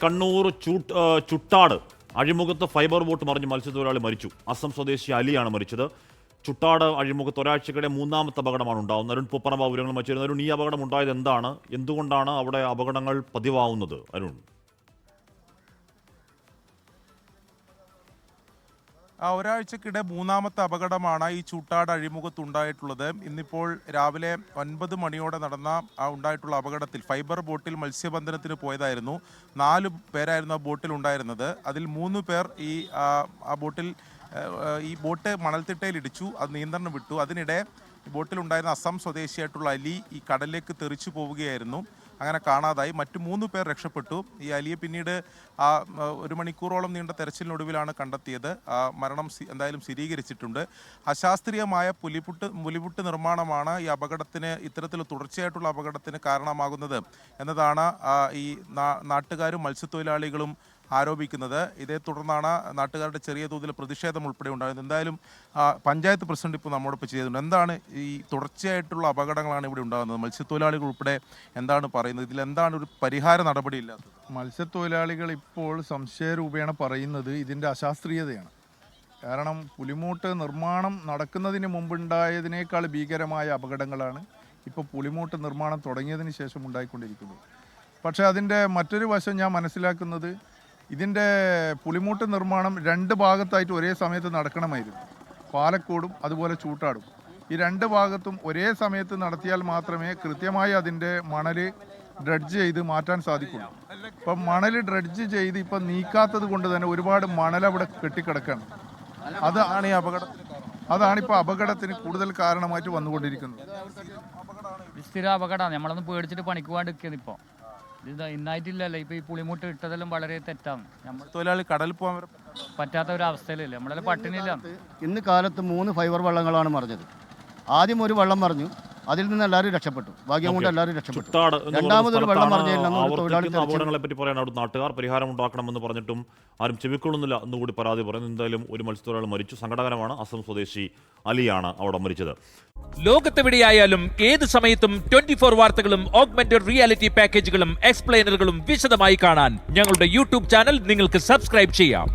Kannur Chuttad അഴിമുഖത്ത് fibre boat മറിഞ്ഞ് മത്സ്യത്തൊഴിലാളി മരിച്ചു. അസം സ്വദേശി അലിയാണ് മരിച്ചത്. ചുട്ടാട് അഴിമുഖത്ത് ഒരാഴ്ചക്കിടെ മൂന്നാമത്തെ അപകടമാണ് ഉണ്ടാകുന്നത്. അരുൺ പൂപ്പറമ്പ വിവരങ്ങൾ വച്ചിരുന്നു. അരുൺ, ഈ അപകടം ഉണ്ടായത് എന്താണ്? എന്തുകൊണ്ടാണ് അവിടെ അപകടങ്ങൾ പതിവാവുന്നത്? അരുൺ, ഒരാഴ്ചക്കിടെ മൂന്നാമത്തെ അപകടമാണ് ഈ ചൂട്ടാട് അഴിമുഖത്തുണ്ടായിട്ടുള്ളത്. ഇന്നിപ്പോൾ രാവിലെ 9 മണിയോടെ നടന്ന ഉണ്ടായിട്ടുള്ള അപകടത്തിൽ ഫൈബർ ബോട്ടിൽ മത്സ്യബന്ധനത്തിന് പോയതായിരുന്നു. 4 പേരായിരുന്നു ആ ബോട്ടിൽ ഉണ്ടായിരുന്നത്. അതിൽ 3 പേർ ഈ ബോട്ട് മണൽത്തിട്ടയിൽ ഇടിച്ചു. അത് നിയന്ത്രണം വിട്ടു. അതിനിടെ ബോട്ടിലുണ്ടായിരുന്ന അസം സ്വദേശിയായിട്ടുള്ള അലി ഈ കടലിലേക്ക് തെറിച്ചു പോവുകയായിരുന്നു. അങ്ങനെ കാണാതായി. മറ്റു 3 പേർ രക്ഷപ്പെട്ടു. ഈ അലിയെ പിന്നീട് 1 മണിക്കൂറോളം നീണ്ട തെരച്ചിലിനൊടുവിലാണ് കണ്ടെത്തിയത്. മരണം എന്തായാലും സ്ഥിരീകരിച്ചിട്ടുണ്ട്. അശാസ്ത്രീയമായ പുലിപുട്ട് നിർമ്മാണമാണ് ഈ അപകടത്തിന്, ഇത്തരത്തിൽ തുടർച്ചയായിട്ടുള്ള അപകടത്തിന് കാരണമാകുന്നത് എന്നതാണ് ഈ നാട്ടുകാരും മത്സ്യത്തൊഴിലാളികളും ആരോപിക്കുന്നത്. ഇതേ തുടർന്നാണ് നാട്ടുകാരുടെ ചെറിയ തോതിൽ പ്രതിഷേധം ഉൾപ്പെടെ ഉണ്ടായത്. എന്തായാലും പഞ്ചായത്ത് പ്രസിഡന്റ് ഇപ്പോൾ നമ്മോടൊപ്പം ചെയ്തിട്ടുണ്ട്. എന്താണ് ഈ തുടർച്ചയായിട്ടുള്ള അപകടങ്ങളാണ് ഇവിടെ ഉണ്ടാകുന്നത്? മത്സ്യത്തൊഴിലാളികൾ ഉൾപ്പെടെ എന്താണ് പറയുന്നത്? ഇതിലെന്താണ് ഒരു പരിഹാര നടപടി ഇല്ലാത്തത്? മത്സ്യത്തൊഴിലാളികൾ ഇപ്പോൾ സംശയരൂപേണ പറയുന്നത് ഇതിൻ്റെ അശാസ്ത്രീയതയാണ്. കാരണം പുലിമൂട്ട് നിർമ്മാണം നടക്കുന്നതിന് മുമ്പുണ്ടായതിനേക്കാൾ ഭീകരമായ അപകടങ്ങളാണ് ഇപ്പോൾ പുലിമൂട്ട് നിർമ്മാണം തുടങ്ങിയതിന് ശേഷം ഉണ്ടായിക്കൊണ്ടിരിക്കുന്നത്. പക്ഷേ അതിൻ്റെ മറ്റൊരു വശം ഞാൻ മനസ്സിലാക്കുന്നത്, ഇതിൻ്റെ പുലിമൂട്ട് നിർമ്മാണം 2 ഭാഗത്തായിട്ട് ഒരേ സമയത്ത് നടക്കണമായിരുന്നു. പാലക്കോടും അതുപോലെ ചൂട്ടാടും. ഈ 2 ഭാഗത്തും ഒരേ സമയത്ത് നടത്തിയാൽ മാത്രമേ കൃത്യമായി അതിൻ്റെ മണൽ ഡ്രഡ്ജ് ചെയ്ത് മാറ്റാൻ സാധിക്കുള്ളൂ. ഇപ്പം മണൽ ഡ്രഡ്ജ് ചെയ്ത് ഇപ്പം നീക്കാത്തത് കൊണ്ട് തന്നെ ഒരുപാട് മണൽ അവിടെ കെട്ടിക്കിടക്കുകയാണ്. അതാണിപ്പോൾ അപകടത്തിന് കൂടുതൽ കാരണമായിട്ട് വന്നുകൊണ്ടിരിക്കുന്നത്. സ്ഥിര അപകടമാണ്. നമ്മളൊന്ന് പേടിച്ചിട്ട് പണിക്ക് പോകാണ്ടിരിക്കുന്നത്. ഇപ്പോൾ ഇത് ഇന്നായിട്ടില്ലല്ലോ. ഇപ്പോൾ ഈ പുളിമുട്ട് ഇട്ടതെല്ലാം വളരെ തെറ്റാണ്. നമ്മൾ തൊഴിലാളി കടലിൽ പോകാൻ പറ്റാത്ത ഒരു അവസ്ഥയിലല്ലേ, നമ്മളെല്ലാം പട്ടിണിയില്ല. ഇന്ന് കാലത്ത് 3 ഫൈബർ വള്ളങ്ങളാണ് മറിഞ്ഞത്. ആദ്യം ഒരു വള്ളം മറിഞ്ഞു, അതിൽ നിന്ന് എല്ലാവരും രക്ഷപ്പെട്ടു. ഭാഗ്യം കൊണ്ട് എല്ലാവരും രക്ഷപ്പെട്ടു. രണ്ടാമതൊരു വെള്ളം അപകടങ്ങളെ പറ്റി പറയാൻ അവിടെ നാട്ടുകാർ പരിഹാരം ഉണ്ടാക്കണമെന്ന് പറഞ്ഞിട്ടും ആരും ചെവിക്കൊള്ളുന്നില്ല എന്നുകൂടി പരാതി പറയുന്നു. എന്തായാലും ഒരു മത്സ്യത്തൊഴിലാളി മരിച്ചു. സങ്കടകരമാണ്. അസം സ്വദേശി അലിയാണ് അവിടെ മരിച്ചത്. ലോകത്തെവിടെയായാലും ഏത് സമയത്തും 24 വാർത്തകളും ഓഗ്മെന്റഡ് റിയാലിറ്റി പാക്കേജുകളും എക്സ്പ്ലെയിനറുകളും വിശദമായി കാണാൻ ഞങ്ങളുടെ യൂട്യൂബ് ചാനൽ നിങ്ങൾക്ക് സബ്സ്ക്രൈബ് ചെയ്യാം.